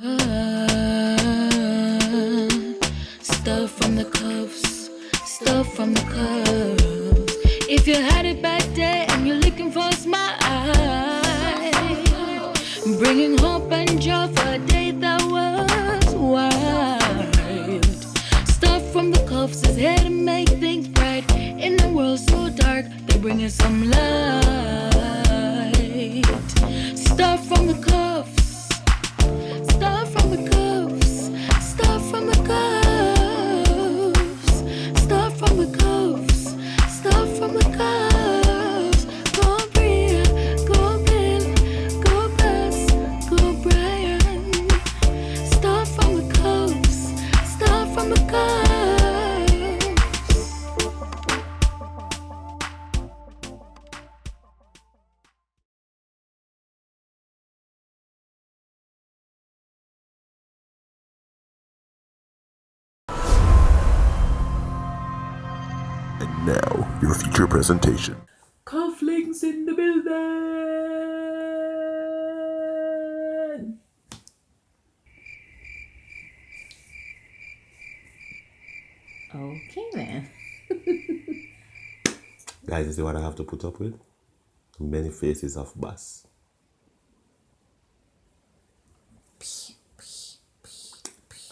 Stuff from the cuffs, stuff from the cuffs. If you had a bad day and you're looking for a smile, bringing hope and joy for a day that was wild. Stuff from the cuffs is here to make things bright. In a world so dark, they bring us some light. Stuff from the cuffs. Stuff from the cuffs, stuff from the cuffs, stuff from the cuffs, stuff from the cuffs. Go Bria, go Bill, go Bess, go Brian. Stuff from the cuffs, stuff from the cuffs. And now, your feature presentation. Cufflinks in the building. Okay then. Guys, you see what I have to put up with? Many faces of bass.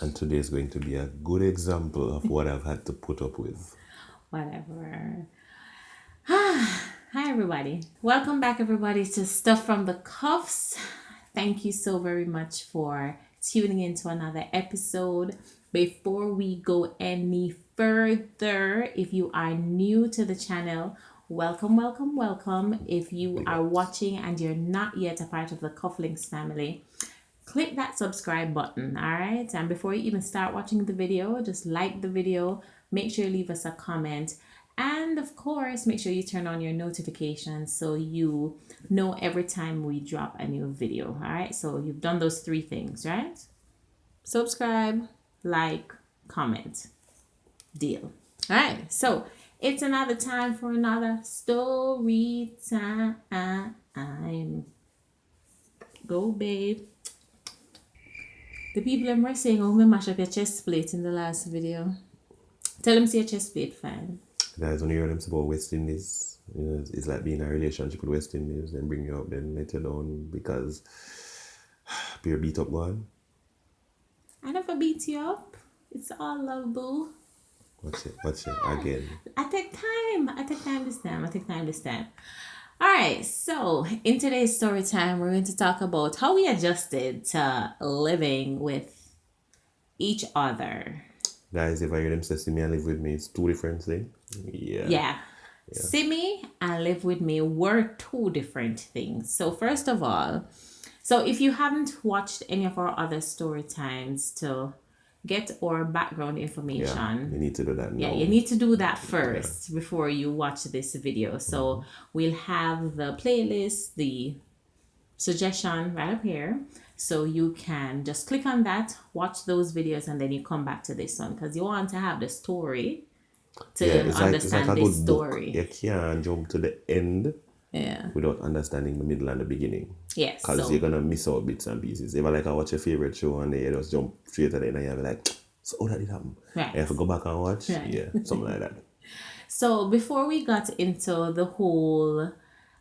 And today is going to be a good example of what I've had to put up with. Whatever. Hi everybody. Welcome back everybody to Stuff from the Cuffs. Thank you so very much for tuning in to another episode. Before we go any further, if you are new to the channel, welcome, welcome, welcome. If you are watching and you're not yet a part of the Cufflinks family, click that subscribe button, all right? And before you even start watching the video, just like the video, make sure you leave us a comment, and of course, make sure you turn on your notifications so you know every time we drop a new video, all right? So you've done those three things, right? Subscribe, like, comment. Deal. All right, so it's another time for another story time. Go, babe. The people were saying, oh, me mash up your chest plate in the last video. Tell them see your chest plate fine. Guys, when you hear them say about West Indies, you know, it's like being in a relationship with West Indies, then bring you up, then let you down because you're beat up one. I never beat you up. It's all love, boo. Watch it again. I take time this time. All right, so in today's story time, we're going to talk about how we adjusted to living with each other. Guys, if I hear them say see me and live with me, it's two different things. Yeah. See me and live with me were two different things. So first of all, so if you haven't watched any of our other story times to get our background information, you need to do that now. Yeah, you need to do that first before you watch this video. So we'll have the playlist, the suggestion right up here. So you can just click on that, watch those videos, and then you come back to this one because you want to have the story to understand this story. You can't jump to the end without understanding the middle and the beginning. Yes. Because you're going to miss out bits and pieces. If I watch your favorite show and you just jump straight to the end and you'll be like, so how did it happen? Right. You have to go back and watch. Right. Yeah, something like that. So before we got into the whole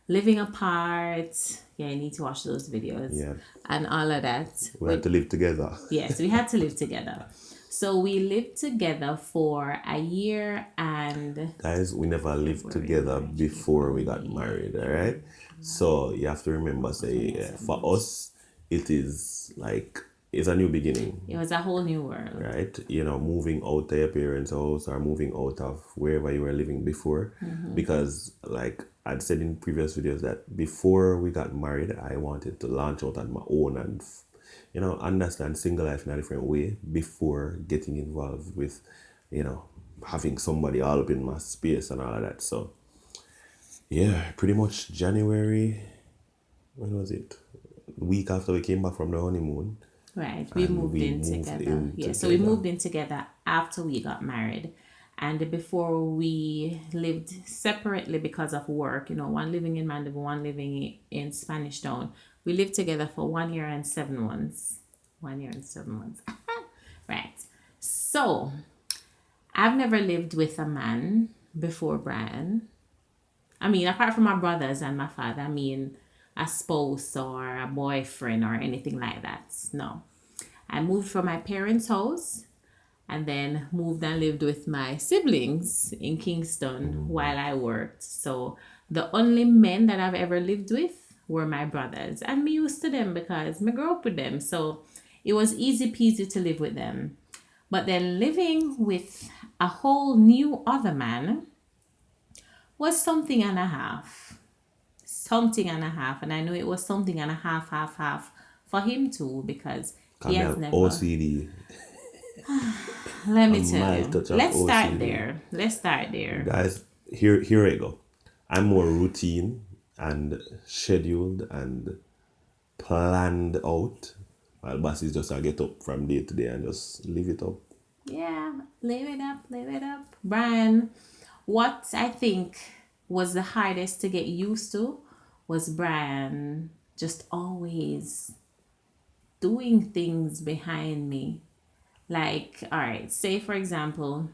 living apart, you need to watch those videos and all of that. We had to live together. Yes, we had to live together. So we lived together for a year and... Guys, we never lived together before we got married, all right? So you have to remember, for us, it is like, it's a new beginning. It was a whole new world. Right? You know, moving out of your parents' house or moving out of wherever you were living before. Because, like I'd said in previous videos, that before we got married, I wanted to launch out on my own and you know, understand single life in a different way before getting involved with, you know, having somebody all up in my space and all of that. So, yeah, pretty much January, when was it? Week after we came back from the honeymoon. Right, we moved in together. Yeah, so we moved in together after we got married. And before we lived separately because of work, you know, one living in Mandeville, one living in Spanish Town. We lived together for 1 year and 7 months. 1 year and 7 months. Right. So, I've never lived with a man before Brian. I mean, apart from my brothers and my father, I mean, a spouse or a boyfriend or anything like that. No. I moved from my parents' house and then moved and lived with my siblings in Kingston while I worked. So the only men that I've ever lived with were my brothers. And me used to them because me grew up with them. So it was easy peasy to live with them. But then living with a whole new other man was something and a half. Something and a half. And I know it was something and a half, half for him too, because he has never. OCD. Let me A tell mild you. touch of Let's start OCD. there. Let's start there. Guys, here I go. I'm more routine and scheduled and planned out. While boss is just a get up from day to day and just live it up. Yeah, live it up, live it up. Brian, what I think was the hardest to get used to was Brian just always doing things behind me. Like, all right, say for example,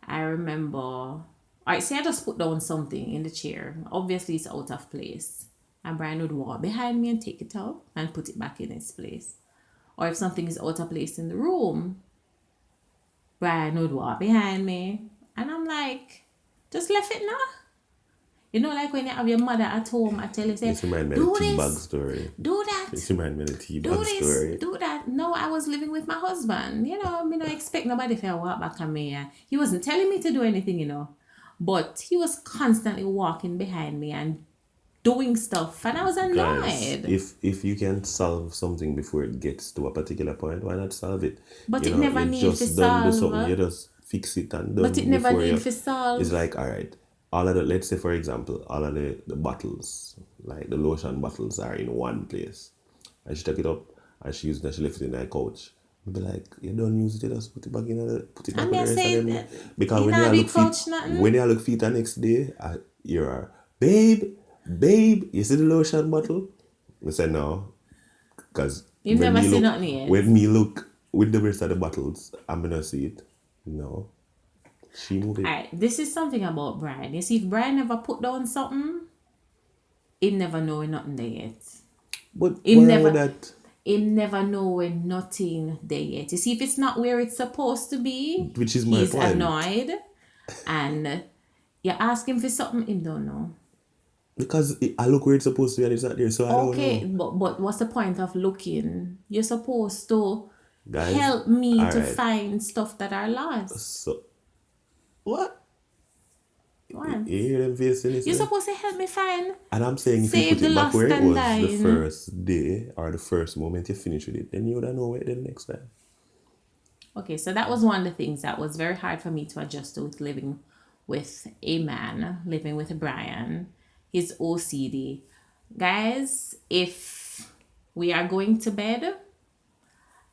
I remember, all right, say I just put down something in the chair. Obviously, it's out of place. And Brian would walk behind me and take it out and put it back in its place. Or if something is out of place in the room, Brian would walk behind me. And I'm like, just left it now. You know, like when you have your mother at home, I tell you, say, This reminds me of do the tea bag this, story. do that, This reminds me of the tea do bag this, story. do that. No, I was living with my husband. You know, I don't expect nobody to walk back on me. He wasn't telling me to do anything, you know. But he was constantly walking behind me and doing stuff. And I was Guys, annoyed. if you can solve something before it gets to a particular point, why not solve it? But You it know, never you need to just done do something, solve. you just fix it and done But it never before need you. to solve. It's like, all right, all of the, let's say for example, all of the bottles, like the lotion bottles are in one place. And she took it up and she used it and she left it in her couch. I'd be like, you don't use it, you just put it back in the, put it back And with I the rest say of them. that Because you when not you do look couch feet, nothing. when you look feet the next day, you're babe, you see the lotion bottle? I said no, because You never see nothing yet. when me look with the rest of the bottles, I'm gonna see it. No, she moved it. Alright, this is something about Brian. You see, if Brian never put down something, he never know when nothing there yet. But He why never- would that? He never know when nothing there yet. You see, if it's not where it's supposed to be, Which is my he's point. annoyed. And you ask him for something, he don't know. Because I look where it's supposed to be and it's not there, so I don't Okay, know. but what's the point of looking? You're supposed to Guys, help me to alright. find stuff that are lost. So, what? What? You hear them facing this? You're man? supposed to help me find. And I'm saying if you Save put the it back lost where it and was dying. the first day or the first moment you finish with it, then you would know where it is next time. Okay, so that was one of the things that was very hard for me to adjust to with living with a man, living with Brian, his OCD. Guys, if we are going to bed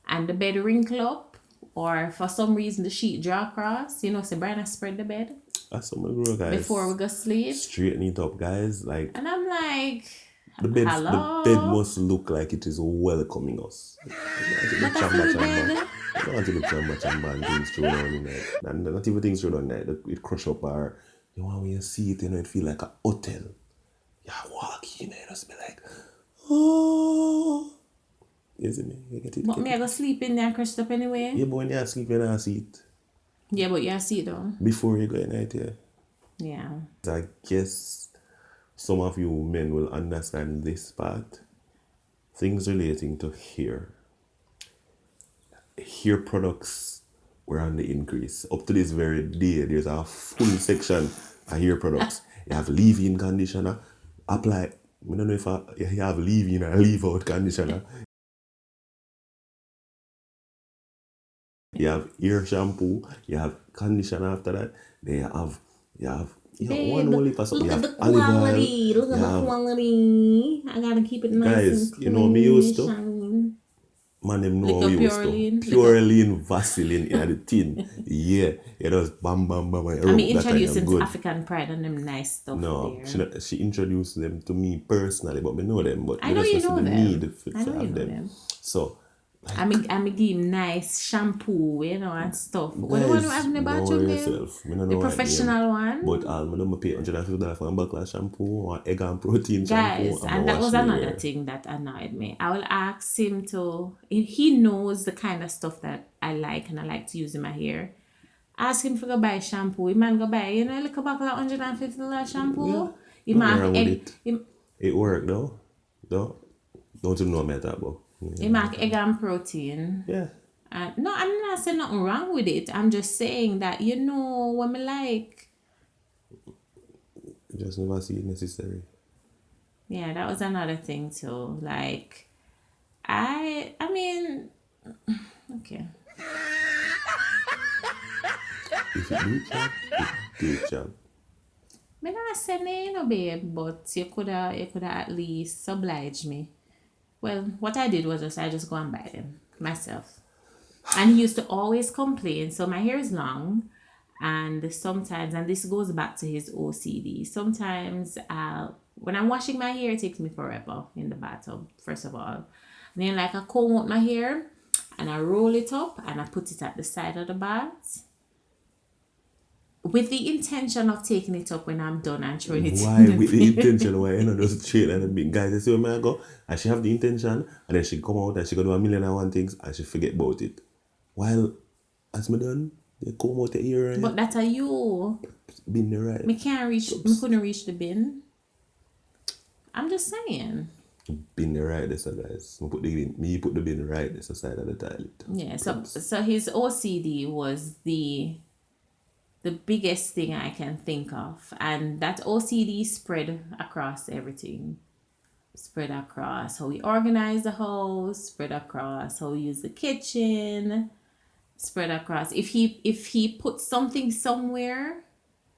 and the bed wrinkle up, or for some reason the sheet draw across, you know, so Brian has spread the bed That's what my girl, guys. before we go sleep. Straighten it up, guys. Like, And I'm like, the bed hello? must look like it is welcoming us. But I feel the bed. I don't want to look chamba and things thrown on in there. And not even things thrown on there. It crush up or you want when you see it, you know, it feel like a hotel. You walk in there, just be like, oh. You see me? You get it? But me, I go sleep in there crushed up anyway. Yeah, but when you sleep, you don't see it. Yeah, but you see it though. Before you go in night, yeah. Yeah. I guess some of you men will understand this part. Things relating to hair. Hair products were on the increase. Up to this very day, there's a full section of hair products. You have leave-in conditioner. Apply. I don't know if you have leave-in or leave-out conditioner. You have hair shampoo. You have conditioner after that. Then you have Babe, one only person. look You at have the olive oil. quality. Look at You the have- quality. I gotta keep it nice Guys, and clean. you know me used to? shine. Man, them know Lick how up we used Purelene. to. Purelene, Vaseline in the tin. Yeah. You just bam, bam, bam. And I mean, rub that introduce and him good. to African Pride and them nice stuff No, there. she introduced them to me personally, but I know them. But I me know just you see know the them. need I know to you have know them. them. So I mean, give him nice shampoo, and stuff. What the one you Guys, have in the know bathroom, babe? yourself. Me no The know what name. professional one. But all me know me pay $150 for a bottle of shampoo, or egg and protein shampoo, Guys, and I and that wash was me another hair. thing that annoyed me. I will ask him to, he knows the kind of stuff that I like and I like to use in my hair. Ask him for go buy shampoo. He man go buy, a little bottle of $150 Yeah, shampoo. He nothing mark wrong with egg, it. he, It worked though. Don't you know me that about? he mark egg and protein. Yeah. No, I'm not saying nothing wrong with it. I'm just saying that, what me like. Just never see it necessary. Yeah, that was another thing too. Like, I mean, okay. If it do it job, it do it job. Me not say me, babe, but you coulda at least oblige me. Well, what I did was I just go and buy them myself. And he used to always complain. So my hair is long, and sometimes, and this goes back to his OCD. Sometimes, when I'm washing my hair, it takes me forever in the bathtub. First of all, and then like I comb out my hair, and I roll it up, and I put it at the side of the bath, with the intention of taking it up when I'm done and throwing it Why in the with the bin. intention? Why you know just straight and a big guys? They say where I go, and she have the intention, and then she come out and she go do a million and one things, and she forget about it. While as me done, they come out the ear and But that's a you. been the right. Me couldn't reach the bin. I'm just saying. Bin the right this guys. Me put the bin right this side of the toilet. Yeah, so his OCD was the biggest thing I can think of. And that OCD spread across everything. Spread across how we organize the house, spread across how we use the kitchen, spread across. If he put something somewhere,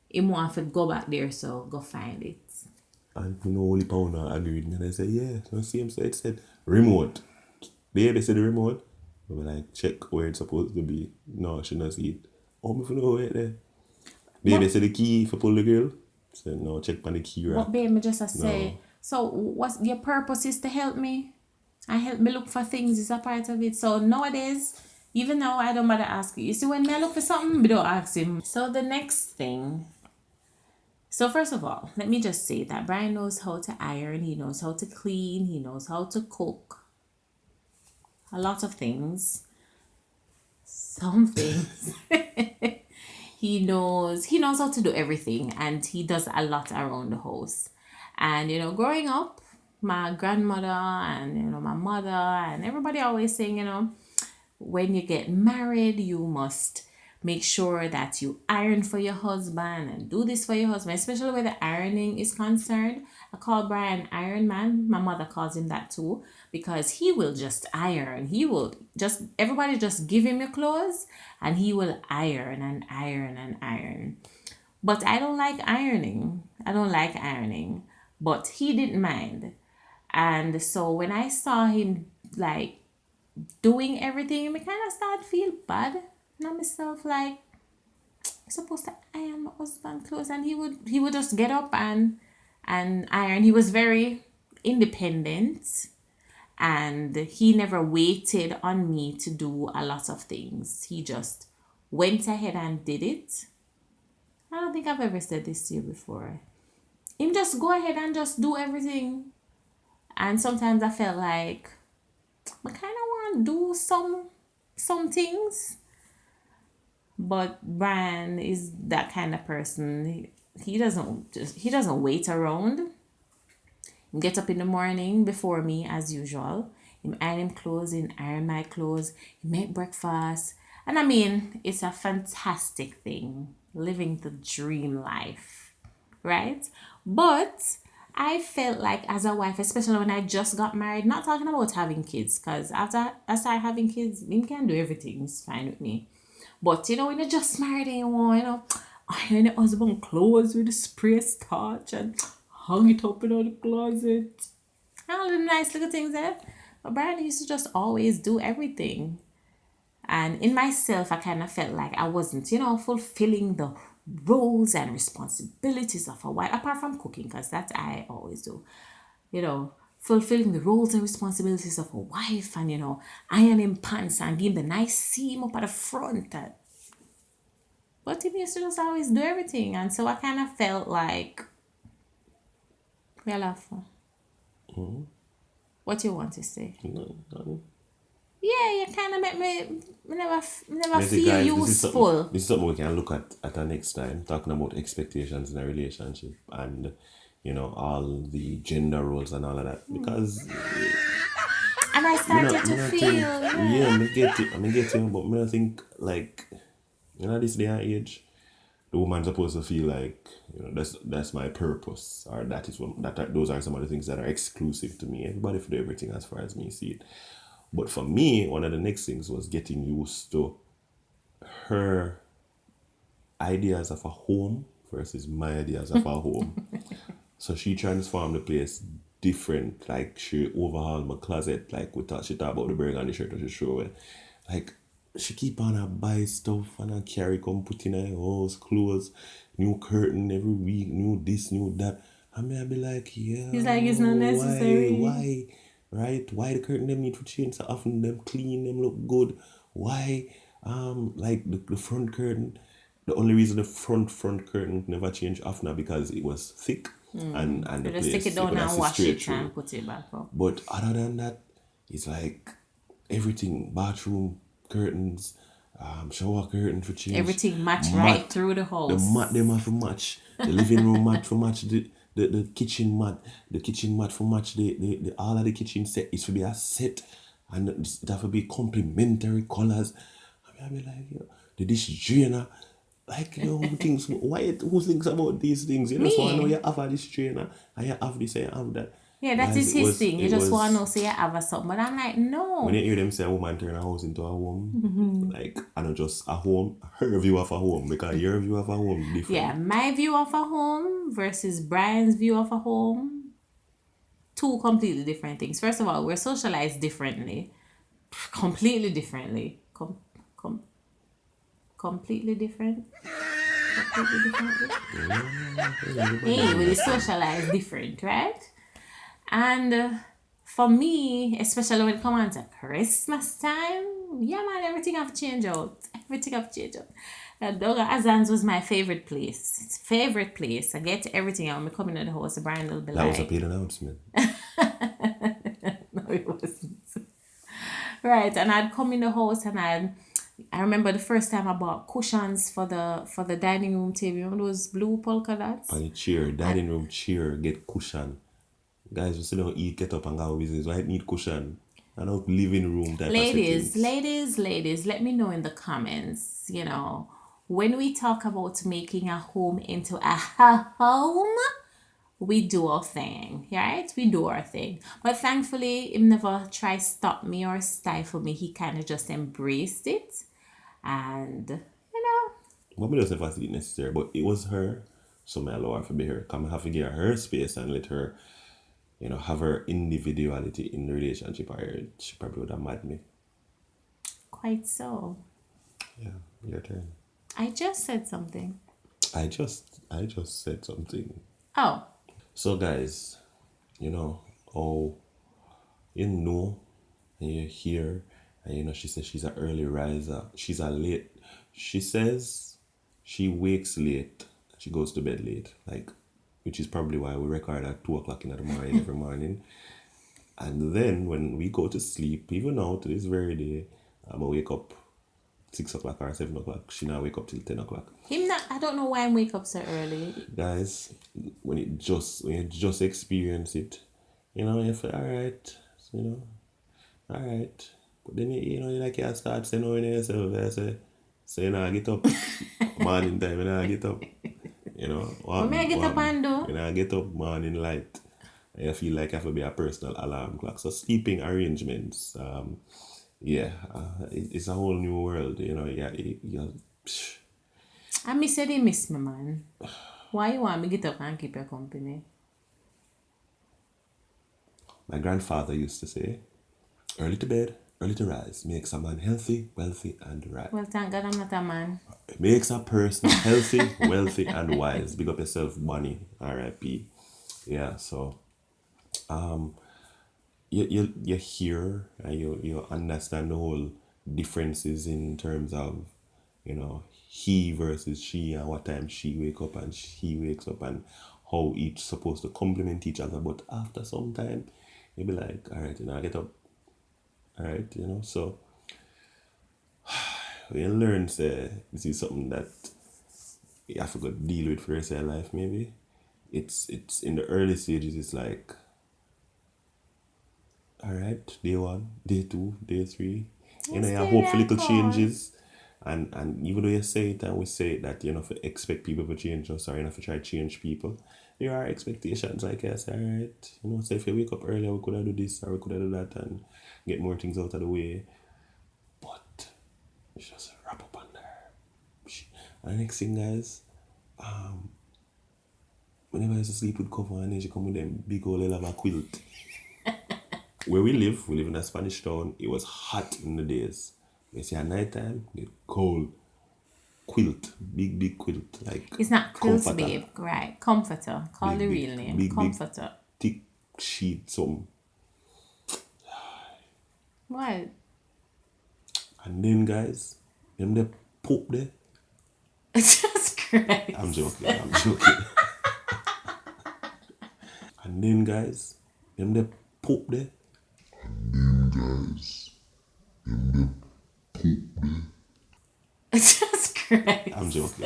he want to go back there, so go find it. And you know, only pound agreed, and I say, yeah, so same so it said remote. They said the remote. We were like, check where it's supposed to be. No, she not see it. Oh, me for know where it there. They said the key for pull the girl. Said no, check on the key rack. But babe, me just say, No. so what's your purpose is to help me? And help me look for things is a part of it. So nowadays, even now I don't bother ask you. You see, when I look for something, we don't ask him. So the next thing. So first of all, let me just say that Brian knows how to iron, he knows how to clean, he knows how to cook. A lot of things. Some things. He knows how to do everything, and he does a lot around the house. And growing up, my grandmother and my mother and everybody always saying, when you get married, you must make sure that you iron for your husband and do this for your husband, especially where the ironing is concerned. I call Brian Iron Man. My mother calls him that too, because he will just iron. He will just, everybody just give him your clothes and he will iron and iron and iron. But I don't like ironing. But he didn't mind. And so when I saw him like doing everything, I kind of started to feel bad. Not myself, like, I'm supposed to iron my husband's clothes, and he would just get up and iron. He was very independent, and he never waited on me to do a lot of things. He just went ahead and did it. I don't think I've ever said this to you before. Him just go ahead and just do everything. And sometimes I felt like I kind of want to do some things. But Brian is that kind of person. He doesn't wait around. He get up in the morning before me as usual. He iron him clothes, he iron my clothes, he make breakfast. And I mean, it's a fantastic thing. Living the dream life. Right? But I felt like as a wife, especially when I just got married, not talking about having kids, because after I start having kids, he can do everything. It's fine with me. But when you're just married and you want, iron your husband's clothes with a spray starch and hung it up in the closet. All the nice little things there. But Brian used to just always do everything. And in myself, I kind of felt like I wasn't, fulfilling the roles and responsibilities of a wife, apart from cooking, because that I always do. fulfilling the roles and responsibilities of a wife and, ironing pants and giving the nice seam up at the front. But Tim used to just always do everything. And so I kind of felt like, well, what you want to say? No. Yeah, you kind of make me never Basically, feel guys, useful. This is something we can look at our next time, talking about expectations in a relationship and, all the gender roles and all of that. Because, And I started to feel, yeah, I get you, but I think, like, this day and age, the woman's supposed to feel like, that's my purpose, or those are some of the things that are exclusive to me. Everybody for do everything as far as me see it. But for me, one of the next things was getting used to her ideas of a home versus my ideas of a home. So she transformed the place different. Like she overhauled my closet. Like she talked about the burgundy shirt that she showed me. Like she keep on buy stuff and carry come put in her house, clothes, new curtain every week, new this, new that. I mean, I be like, yeah. He's like, it's not necessary. Why? Right? Why the curtain them need to change so often? Them clean, them look good. Why? Like the front curtain. The only reason the front curtain never changed often because it was thick and the Just place take it down could and assist wash straight it through. and put it back up. But other than that, it's like everything, bathroom curtains, shower curtain for change. Everything match right through the house. The mat them have to match. The living room mat for match the kitchen mat. The kitchen mat for match the all of the kitchen set. It should be a set and it have to be complementary colors. I mean like, the dish drainer. Like, who thinks about these things? You just want to know you have a dish drainer and you have this and you have that. Yeah, that is his thing. You just want to know, say you have something. But I'm like, no. When you hear them say a woman turn a house into a home, like, I not just a home, her view of a home, because your view of a home is different. Yeah, my view of a home versus Brian's view of a home, two completely different things. First of all, we're socialized differently. Completely differently. Completely different. Completely differently. Hey, we socialize different, right? And for me, especially when it comes to Christmas time, yeah man, everything have to change out. Everything have to change out. Doga Azan's was my favorite place. It's favorite place. I get everything out. I'm coming to the house, Brian will be That like... was a paid announcement. No, it wasn't. Right, and I'd come in the house and I remember the first time I bought cushions for the dining room table. Remember those blue polka dots? On the chair, dining room chair, get cushion. Guys, we still don't eat, get up and go business. Why need cushion? I know living room type Ladies, of let me know in the comments, when we talk about making a home into a home, we do our thing, right? We do our thing. But thankfully, he never tried to stop me or stifle me. He kind of just embraced it. And, But me doesn't feel it necessary, but it was her, so I allow her to be her. Come have to give her space and let her, have her individuality in the relationship, or she probably would have mad me. Quite so. Yeah, your turn. I just said something. I just said something. Oh. So guys, and you're here, and she says she's an early riser. She's a late. She says she wakes late. She goes to bed late, which is probably why we record at 2:00 in the morning every morning. And then when we go to sleep, even now to this very day, I'm gonna wake up 6:00 or 7:00. She now wake up till 10:00. I don't know why I wake up so early. Guys, when you just experience it, you feel alright, alright. But then you start saying no in yourself. Say I get up morning time, I get up. What may I get up and do? I get up morning light. I feel like I have to be a personal alarm clock. So sleeping arrangements, it's a whole new world. I miss me, man. Why you want me get up and keep your company? My grandfather used to say, early to bed, early to rise makes a man healthy, wealthy, and right. Well, thank God I'm not a man. It makes a person healthy, wealthy, and wise. Big up yourself, Bonnie, R.I.P. Yeah, so, you hear and you understand the whole differences in terms of, he versus she, and what time she wake up and he wakes up, and how each supposed to complement each other. But after some time, you'll be like, all right, I get up, all right, so when you learn, say, this is something that you have to go deal with for the rest of your life, maybe. It's in the early stages, it's like, all right, day one, day two, day three. You Stay hope for that little course. changes. And even though you say it and we say it that if you expect people to change us, or if you try to change people, there are expectations, like I say, all right, say if you wake up earlier, we could have do this or we could have do that and get more things out of the way. But it's just wrap up on there. And the next thing, guys, whenever I used to sleep with cover, and then she come with them big old lava quilt. Where we live in a Spanish town. It was hot in the days. You see, at night time, it's cold. Quilt, big quilt, like It's not quilts, comforter. babe. Right. Comforter. Call the real name. big Comforter. thick sheet, some. What? And then, guys, them they poop there. Just Christ. I'm joking. And then, guys, them they poop there. Just Christ. I'm joking.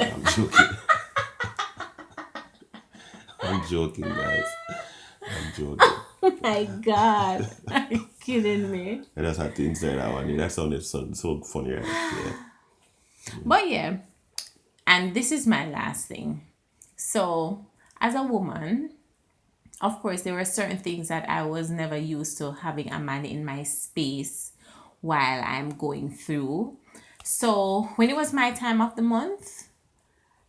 I'm joking, guys. I'm joking. Oh my God. Are you kidding me? I just had to insert that one. That sounded so funny, right? Yeah. But yeah, and this is my last thing. So, as a woman, of course, there were certain things that I was never used to having a man in my space while I'm going through. So, when it was my time of the month,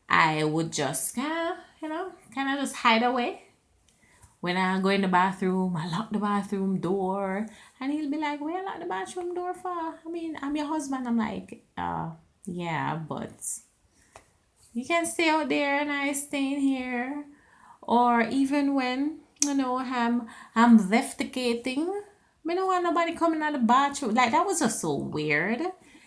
I would just kind of just hide away. When I go in the bathroom, I lock the bathroom door, and he'll be like, "Where you lock the bathroom door for? I mean, I'm your husband." I'm like, yeah, but you can stay out there and I stay in here." Or even when, I'm defecating, I don't want nobody coming out of the bathroom. Like, that was just so weird.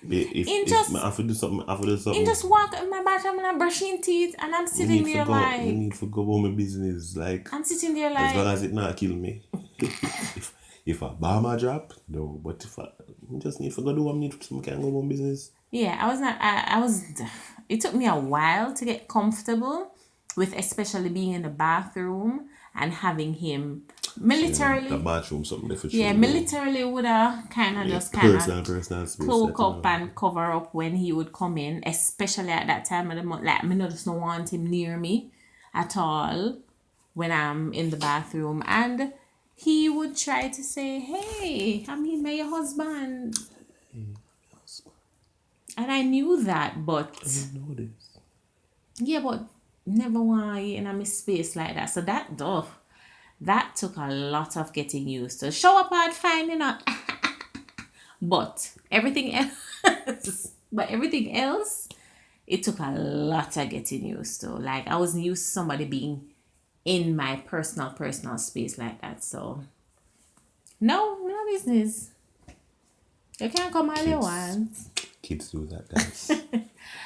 If I have to do something, He just walk in my bathroom and I'm brushing teeth and I'm sitting there me like, need to go home my business. Like, I'm sitting there as long like, as it not kill me. if a bomb drop, no. But if I just need to go do what I need to, can go home business. yeah, I was, it took me a while to get comfortable with especially being in the bathroom and having him militarily. The bathroom, something different. Yeah, militarily would have kind of personal space. cloak up and cover up when he would come in, especially at that time of the month. Like, I just don't want him near me at all when I'm in the bathroom. And he would try to say, "Hey, I'm here, my husband." And I knew that, but I didn't know this. yeah, but never want you in a space like that. So that took a lot of getting used to. Show up part fine, but everything else, it took a lot of getting used to. Like, I wasn't used to somebody being in my personal space like that. So no business. You can't come all you want. Kids do that, guys.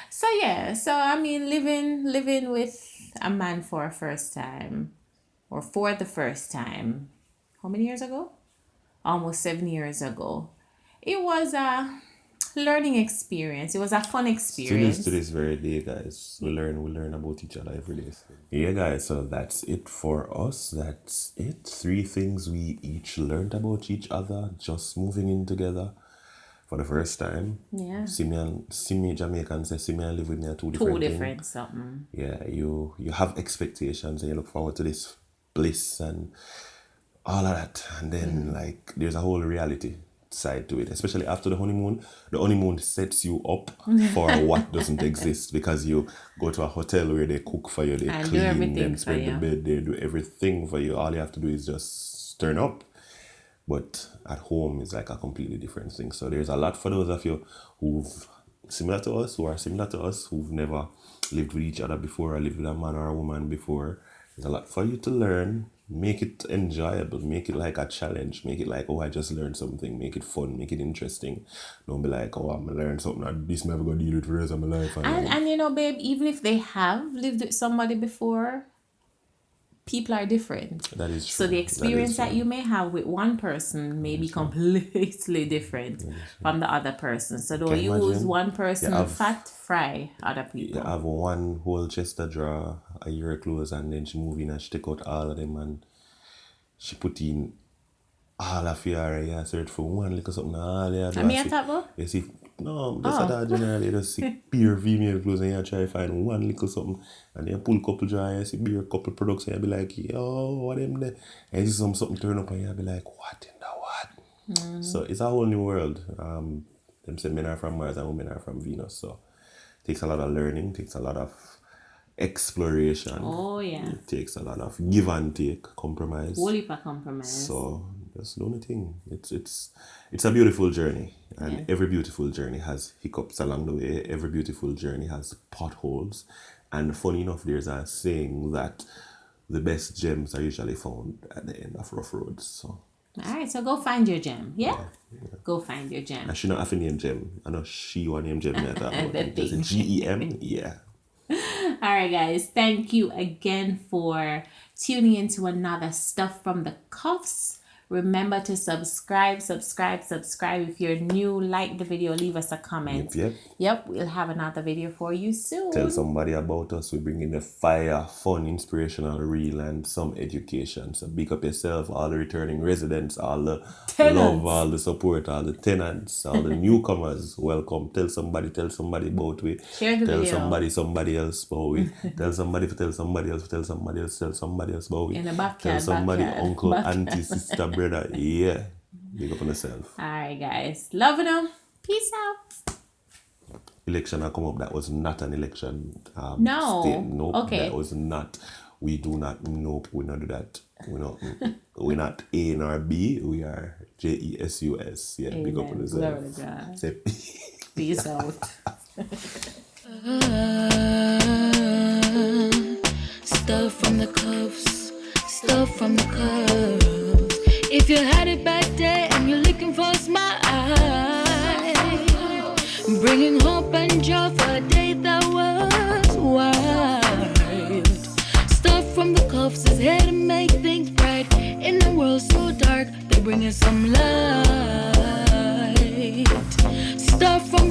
So yeah, I mean, living with a man for the first time, how many years ago? Almost 7 years ago. It was a learning experience. It was a fun experience. To this very day, guys, we learn about each other every day. Yeah, guys, so that's it for us. That's it. 3 things we each learned about each other, just moving in together for the first time. Yeah. See me Jamaican say, see me and live with me are two different things. Something. Yeah, you have expectations and you look forward to this bliss and all of that. And then, like, there's a whole reality side to it, especially after the honeymoon. The honeymoon sets you up for what doesn't exist, because you go to a hotel where they cook for you, they And clean, them spread the bed, they do everything for you. All you have to do is just turn up. But at home is like a completely different thing. So there's a lot for those of you who are similar to us, who've never lived with each other before or lived with a man or a woman before. There's a lot for you to learn. make it enjoyable, make it like a challenge, make it like, oh, I just learned something, make it fun, make it interesting. Don't be like, oh, I'm gonna learn something that this never gonna deal with for the rest of my life. And you know, babe, even if they have lived with somebody before, people are different. That is true. So the experience that you may have with one person may be completely different from the other person. So don't Can you use imagine? one person have- fat fry other people. You have one whole chest of drawer, a year clothes, and then she move in and she take out all of them and she put in all of F.I.R.E. and search for one little something. All you do I mean, is I thought, well, you see, no, that's what I generally just see pure female clothes and you try to find one little something and then you pull couple drawer and you see beer couple products and you be like, yo, what them there? And you see something turn up and you be like, what in the what? So it's a whole new world. Them say men are from Mars and women are from Venus. So it takes a lot of learning, takes a lot of exploration. oh yeah, It takes a lot of give and take, compromise. whole heap of compromise. So that's the only thing. It's a beautiful journey, and every beautiful journey has hiccups along the way. Every beautiful journey has potholes, and funny enough, there's a saying that the best gems are usually found at the end of rough roads. So All right, so go find your gem. Yeah? Go find your gem. I should not have to name gem. I know she want name gem. The Just thing. GEM. Yeah. All right, guys. Thank you again for tuning into another Stuff from the Cuffs. Remember to subscribe. If you're new, like the video, leave us a comment. Yep. We'll have another video for you soon. Tell somebody about us. We bring in the fire, fun, inspirational, real, and some education. So big up yourself, all the returning residents, all the Tenants. love, all the support, all the tenants, all the newcomers. Welcome. Tell somebody about we. Share the Tell video. somebody else about we. Tell somebody else about we. In the backyard, Tell somebody, backyard, uncle, backyard. auntie, sister, brother. Yeah. Big up on yourself. All right, guys. Loving them. Peace out. Election that come up, that was not an election. No. Nope, Okay. that was not. We do not. Nope, we not do that. We're not A nor B. We are JESUS. Yeah, big up on Amen. yourself. Glory to God. Say, Peace out. Stuff from the cuffs, stuff from the cuffs. If you had it back there and you're looking for a smile, bringing hope and joy for a day that was wild. Stuff from the cuffs is here to make things bright. In a world so dark, they bring us some light. Stuff from